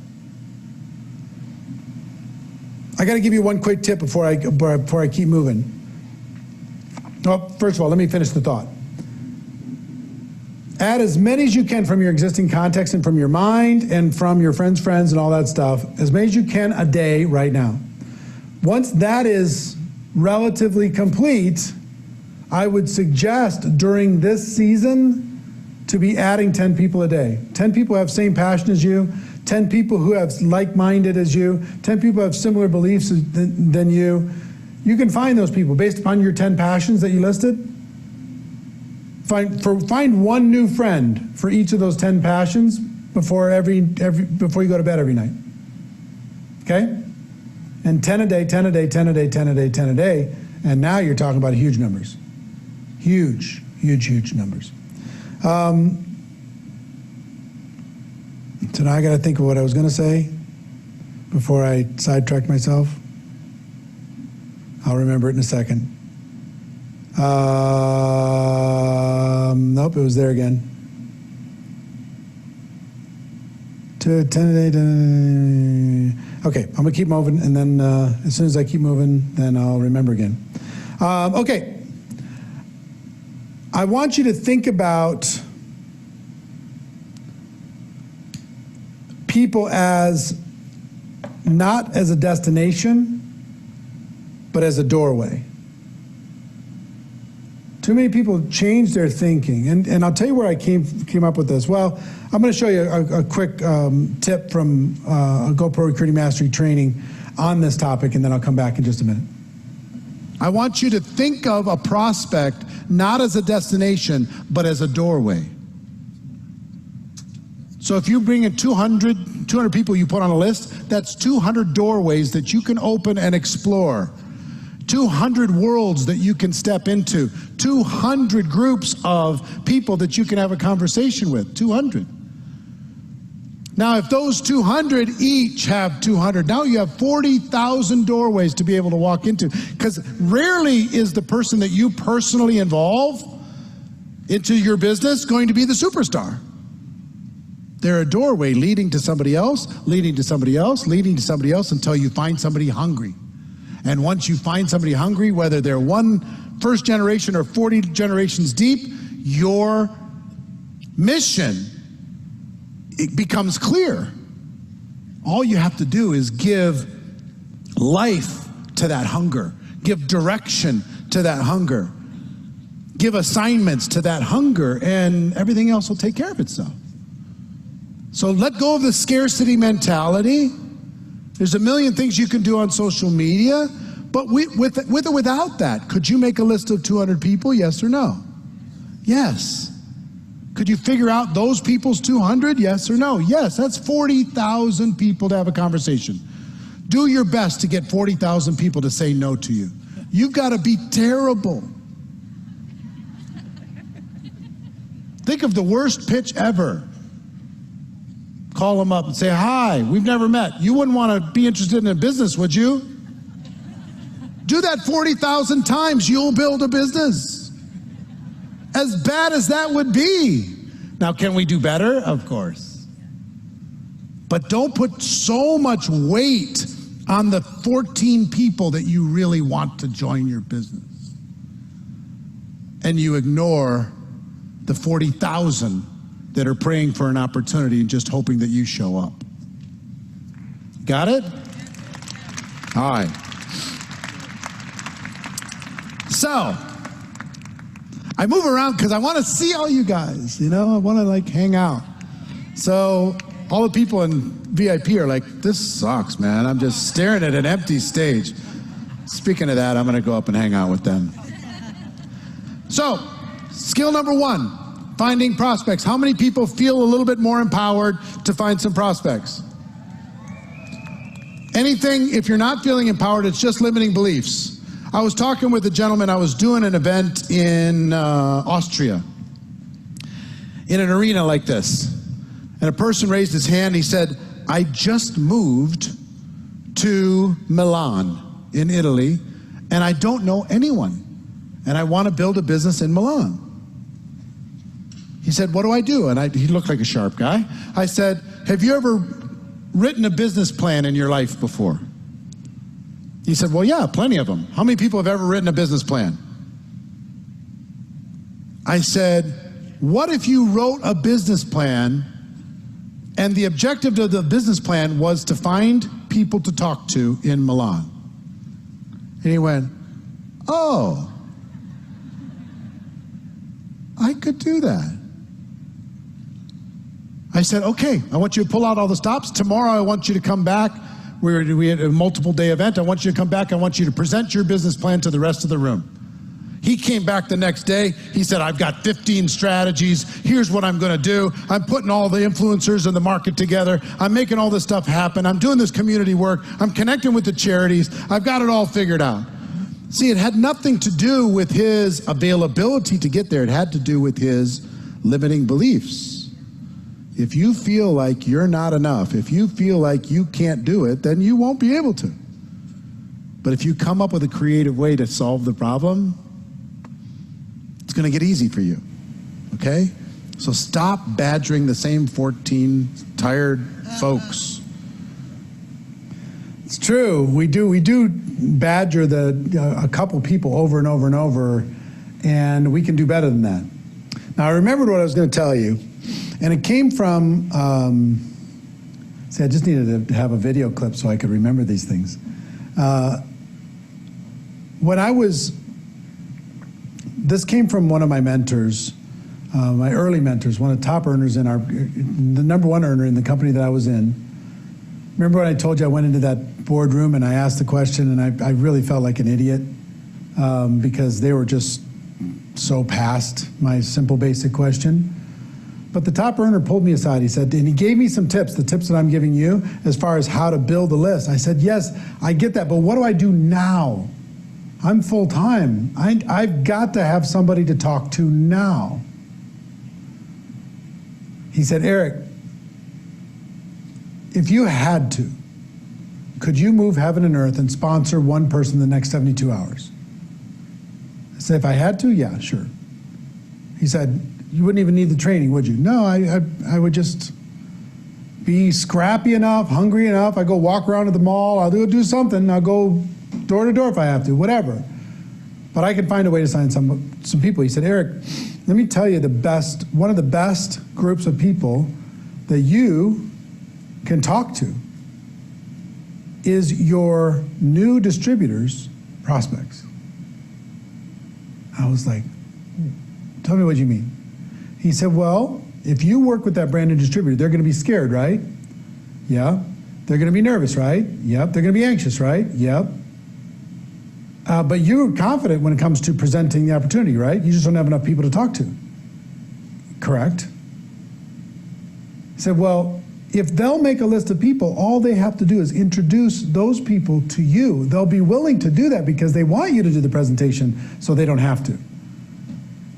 I got to give you one quick tip before I keep moving. Well, first of all, let me finish the thought. Add as many as you can from your existing context and from your mind and from your friends' friends and all that stuff, as many as you can a day right now. Once that is relatively complete, I would suggest during this season to be adding 10 people a day. 10 people who have same passion as you, 10 people who have like-minded as you, 10 people who have similar beliefs than you. You can find those people based upon your 10 passions that you listed. Find one new friend for each of those 10 passions before you go to bed every night. Okay? And 10 a day, 10 a day, 10 a day, 10 a day, 10 a day, and now you're talking about huge numbers. Huge, huge, huge numbers. So now I got to think of what I was going to say before I sidetracked myself. I'll remember it in a second. Nope, it was there again. 10 a day. Okay, I'm going to keep moving, and then as soon as I keep moving, then I'll remember again. Okay. I want you to think about people as not as a destination, but as a doorway. Too many people change their thinking, and I'll tell you where I came up with this. Well, I'm going to show you a quick tip from a GoPro Recruiting Mastery training on this topic, and then I'll come back in just a minute. I want you to think of a prospect not as a destination, but as a doorway. So if you bring in 200 people you put on a list, that's 200 doorways that you can open and explore. 200 worlds that you can step into. 200 groups of people that you can have a conversation with. 200. Now, if those 200 each have 200, now you have 40,000 doorways to be able to walk into. Because rarely is the person that you personally involve into your business going to be the superstar. They're a doorway leading to somebody else, leading to somebody else, leading to somebody else until you find somebody hungry. And once you find somebody hungry, whether they're first generation or 40 generations deep, your mission, it becomes clear. All you have to do is give life to that hunger, give direction to that hunger, give assignments to that hunger, and everything else will take care of itself. So let go of the scarcity mentality. There's a million things you can do on social media, but with or without that, could you make a list of 200 people, yes or no? Yes. Could you figure out those people's 200, yes or no? Yes, that's 40,000 people to have a conversation. Do your best to get 40,000 people to say no to you. You've got to be terrible. Think of the worst pitch ever. Call them up and say, hi, we've never met. You wouldn't want to be interested in a business, would you? Do that 40,000 times, you'll build a business. As bad as that would be. Now, can we do better? Of course. But don't put so much weight on the 14 people that you really want to join your business. And you ignore the 40,000 that are praying for an opportunity and just hoping that you show up. Got it? All right. So, I move around because I want to see all you guys, you know? I want to like hang out. So, all the people in VIP are like, this sucks, man. I'm just staring at an empty stage. Speaking of that, I'm going to go up and hang out with them. So, skill number 1. Finding prospects. How many people feel a little bit more empowered to find some prospects? Anything, if you're not feeling empowered, it's just limiting beliefs. I was talking with a gentleman, I was doing an event in Austria, in an arena like this. And a person raised his hand, he said, I just moved to Milan in Italy, and I don't know anyone. And I want to build a business in Milan. He said, what do I do? And he looked like a sharp guy. I said, have you ever written a business plan in your life before? He said, well, yeah, plenty of them. How many people have ever written a business plan? I said, what if you wrote a business plan and the objective of the business plan was to find people to talk to in Milan? And he went, oh, I could do that. I said, okay, I want you to pull out all the stops. Tomorrow I want you to come back. We had a multiple day event. I want you to come back. I want you to present your business plan to the rest of the room. He came back the next day. He said, I've got 15 strategies. Here's what I'm going to do. I'm putting all the influencers in the market together. I'm making all this stuff happen. I'm doing this community work. I'm connecting with the charities. I've got it all figured out. See, it had nothing to do with his availability to get there. It had to do with his limiting beliefs. If you feel like you're not enough, if you feel like you can't do it, then you won't be able to. But if you come up with a creative way to solve the problem, it's going to get easy for you, okay? So stop badgering the same 14 tired folks. It's true. We do badger a couple people over and over and over, and we can do better than that. Now, I remembered what I was going to tell you. And it came from, see, I just needed to have a video clip so I could remember these things. This came from one of my mentors, my early mentors, one of the top earners the number one earner in the company that I was in. Remember when I told you I went into that boardroom and I asked the question and I really felt like an idiot because they were just so past my simple basic question. But the top earner pulled me aside, he said, and he gave me some tips, the tips that I'm giving you, as far as how to build a list. I said, yes, I get that, but what do I do now? I'm full-time. I've got to have somebody to talk to now. He said, Eric, if you had to, could you move heaven and earth and sponsor one person in the next 72 hours? I said, if I had to, yeah, sure. He said, you wouldn't even need the training, would you? No, I would just be scrappy enough, hungry enough. I go walk around to the mall. I'll do something. I'll go door to door if I have to, whatever. But I could find a way to sign some people. He said, Eric, let me tell you one of the best groups of people that you can talk to is your new distributors' prospects. I was like, tell me what you mean. He said, well, If you work with that brand new distributor, they're going to be scared, right? Yeah. They're going to be nervous, right? Yep. They're going to be anxious, right? Yep. But you're confident when it comes to presenting the opportunity, right? You just don't have enough people to talk to. Correct? I said, well, if they'll make a list of people, all they have to do is introduce those people to you. They'll be willing to do that because they want you to do the presentation, so they don't have to.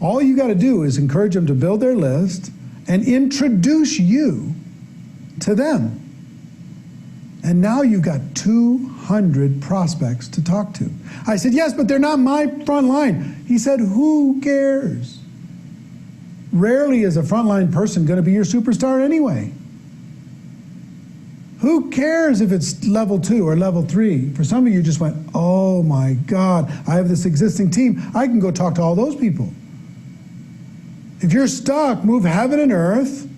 All you got to do is encourage them to build their list and introduce you to them. And now you've got 200 prospects to talk to. I said, yes, but they're not my front line. He said, who cares? Rarely is a frontline person going to be your superstar anyway. Who cares if it's level 2 or level 3? For some of you just went, oh my God, I have this existing team. I can go talk to all those people. If you're stuck, move heaven and earth,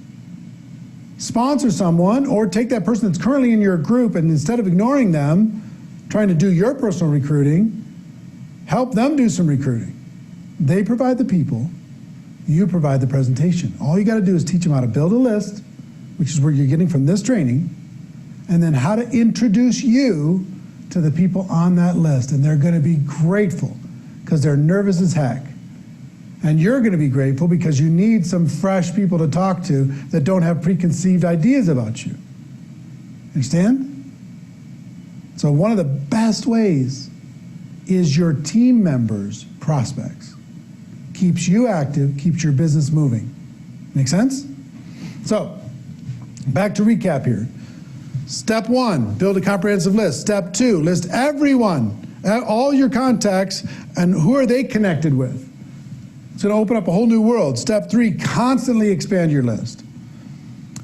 sponsor someone, or take that person that's currently in your group and instead of ignoring them, trying to do your personal recruiting, help them do some recruiting. They provide the people, you provide the presentation. All you got to do is teach them how to build a list, which is where you're getting from this training, and then how to introduce you to the people on that list. And they're going to be grateful because they're nervous as heck. And you're going to be grateful because you need some fresh people to talk to that don't have preconceived ideas about you. Understand? So one of the best ways is your team members' prospects. Keeps you active, keeps your business moving. Make sense? So, back to recap here. Step 1, build a comprehensive list. Step 2, list everyone, all your contacts, and who are they connected with. It's going to open up a whole new world. Step 3, constantly expand your list.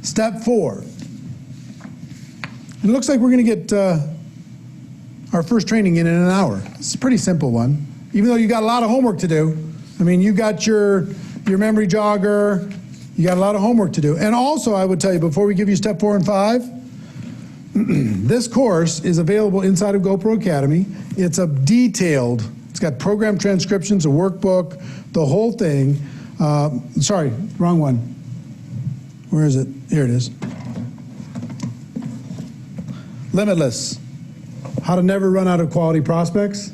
Step 4, it looks like we're going to get our first training in an hour. It's a pretty simple one, even though you got a lot of homework to do. I mean, you got your memory jogger, you got a lot of homework to do. And also, I would tell you, before we give you step 4 and 5, this course is available inside of GoPro Academy. It's a detailed, it's got program transcriptions, a workbook, the whole thing. Sorry, wrong one. Where is it? Here it is. Limitless, how to never run out of quality prospects.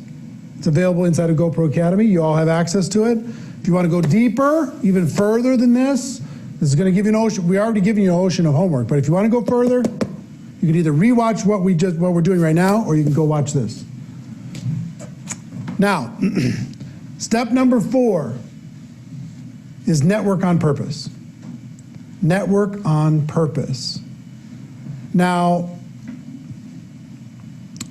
It's available inside of GoPro Academy. You all have access to it. If you want to go deeper, even further than this is going to give you an ocean. We already given you an ocean of homework, but if you want to go further, you can either rewatch what we're doing right now, or you can go watch this. Now, step number 4 is network on purpose. Network on purpose. Now,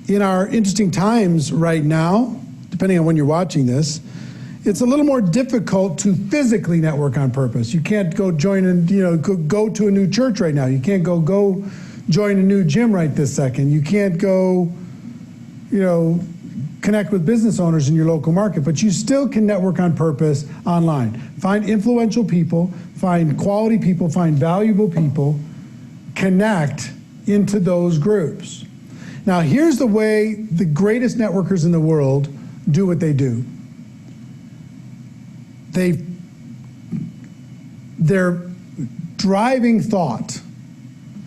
in our interesting times right now, depending on when you're watching this, it's a little more difficult to physically network on purpose. You can't go join and go to a new church right now. You can't go join a new gym right this second. You can't go, connect with business owners in your local market, but you still can network on purpose online. Find influential people, find quality people, find valuable people, connect into those groups. Now, here's the way the greatest networkers in the world do what they do. Their driving thought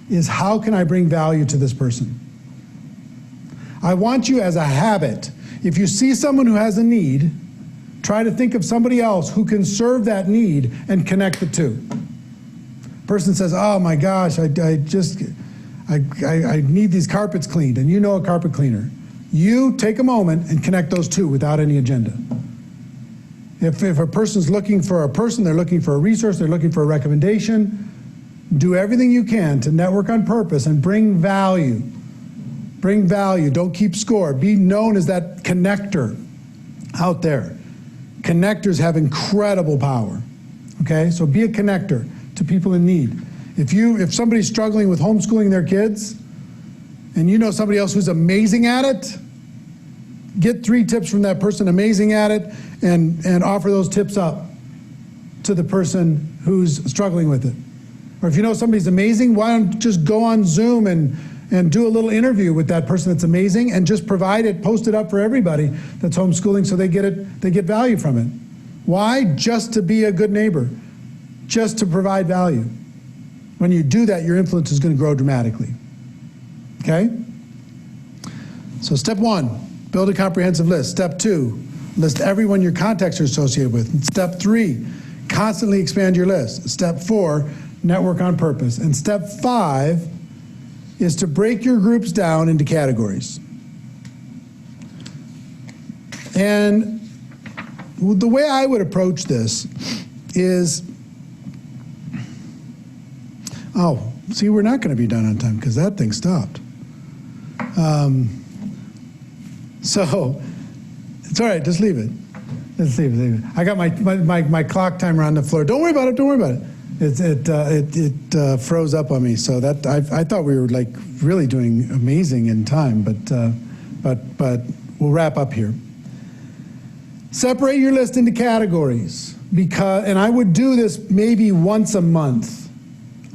is, how can I bring value to this person? I want you, as a habit, if you see someone who has a need, try to think of somebody else who can serve that need and connect the two. Person says, oh my gosh, I need these carpets cleaned, and you know a carpet cleaner. You take a moment and connect those two without any agenda. If a person's looking for a person, they're looking for a resource, they're looking for a recommendation, do everything you can to network on purpose and bring value. Bring value, don't keep score. Be known as that connector out there. Connectors have incredible power, okay? So be a connector to people in need. If somebody's struggling with homeschooling their kids, and you know somebody else who's amazing at it, get 3 tips from that person amazing at it, and offer those tips up to the person who's struggling with it. Or if you know somebody's amazing, why don't just go on Zoom and do a little interview with that person that's amazing, and just provide it, post it up for everybody that's homeschooling, so they get value from it. Why? Just to be a good neighbor. just to provide value. When you do that, your influence is going to grow dramatically. Okay? So step 1, build a comprehensive list. Step 2, list everyone your contacts are associated with. And step 3, constantly expand your list. Step 4, network on purpose. And step 5 is to break your groups down into categories. And the way I would approach this is, oh, see, we're not going to be done on time because that thing stopped. So it's all right, just leave it. Let's leave it. I got my clock timer on the floor. Don't worry about it. Don't worry about it. It froze up on me. So that I thought we were like really doing amazing in time, but we'll wrap up here. Separate your list into categories and I would do this maybe once a month.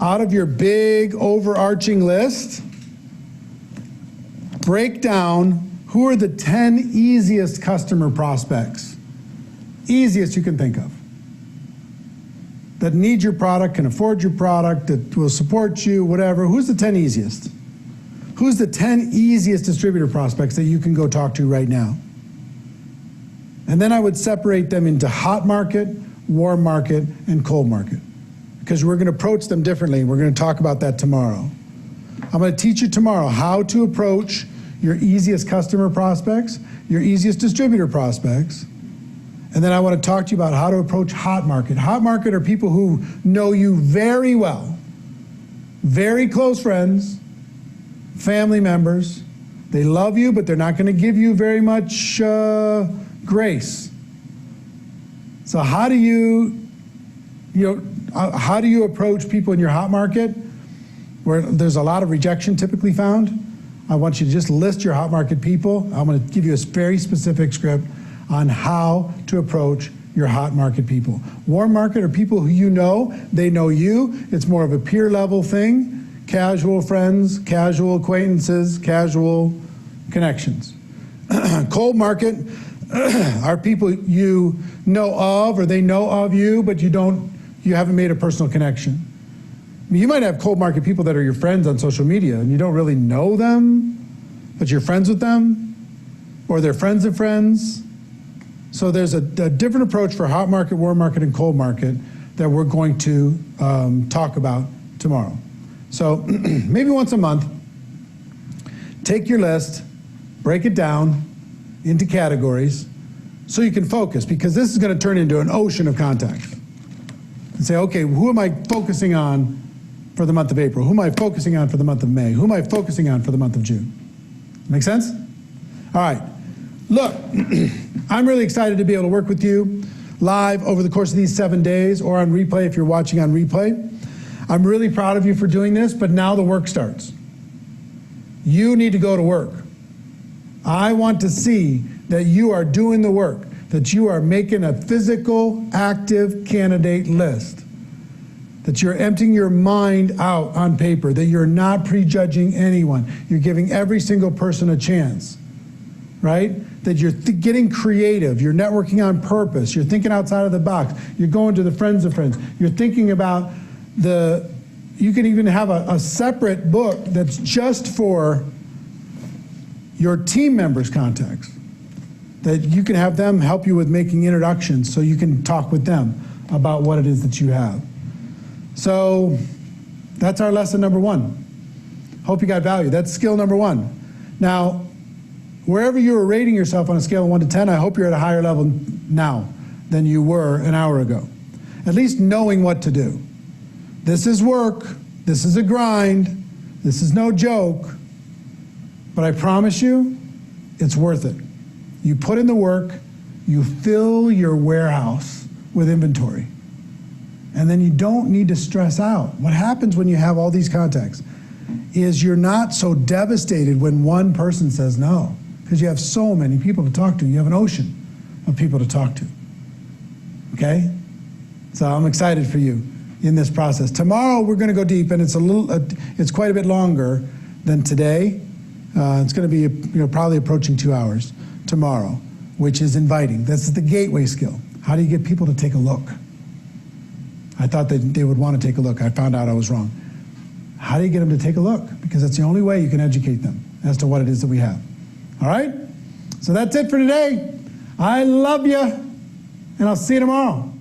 Out of your big overarching list, break down who are the 10 easiest customer prospects, easiest you can think of, that need your product, can afford your product, that will support you, whatever. Who's the 10 easiest? Who's the 10 easiest distributor prospects that you can go talk to right now? And then I would separate them into hot market, warm market, and cold market, because we're going to approach them differently. We're going to talk about that tomorrow. I'm going to teach you tomorrow how to approach your easiest customer prospects, your easiest distributor prospects, and then I want to talk to you about how to approach hot market. Hot market are people who know you very well, very close friends, family members. They love you, but they're not going to give you very much grace. So how do you approach people in your hot market where there's a lot of rejection typically found? I want you to just list your hot market people. I'm going to give you a very specific script on how to approach your hot market people. Warm market are people who you know, they know you. It's more of a peer level thing. Casual friends, casual acquaintances, casual connections. Cold market are people you know of or they know of you, but you haven't made a personal connection. I mean, you might have cold market people that are your friends on social media and you don't really know them, but you're friends with them, or they're friends of friends. So there's a different approach for hot market, warm market, and cold market that we're going to talk about tomorrow. So maybe once a month, take your list, break it down into categories so you can focus, because this is going to turn into an ocean of contacts. And say, okay, who am I focusing on for the month of April? Who am I focusing on for the month of May? Who am I focusing on for the month of June? Make sense? All right. Look, I'm really excited to be able to work with you live over the course of these 7 days, or on replay if you're watching on replay. I'm really proud of you for doing this, but now the work starts. You need to go to work. I want to see that you are doing the work, that you are making a physical, active candidate list, that you're emptying your mind out on paper, that you're not prejudging anyone. You're giving every single person a chance, right? That you're getting creative, you're networking on purpose, you're thinking outside of the box, you're going to the friends of friends, you're thinking about you can even have a separate book that's just for your team members' contacts, that you can have them help you with making introductions so you can talk with them about what it is that you have. So that's our lesson number 1. Hope you got value. That's skill number 1. Now, wherever you are rating yourself on a scale of 1 to 10, I hope you're at a higher level now than you were an hour ago. At least knowing what to do. This is work. This is a grind. This is no joke. But I promise you, it's worth it. You put in the work, you fill your warehouse with inventory, and then you don't need to stress out. What happens when you have all these contacts is you're not so devastated when one person says no, because you have so many people to talk to. You have an ocean of people to talk to. Okay? So I'm excited for you in this process. Tomorrow we're going to go deep, and it's quite a bit longer than today. It's going to be probably approaching 2 hours tomorrow, which is inviting. That's the gateway skill. How do you get people to take a look? I thought that they would want to take a look. I found out I was wrong. How do you get them to take a look? Because that's the only way you can educate them as to what it is that we have. All right? So that's it for today. I love you, and I'll see you tomorrow.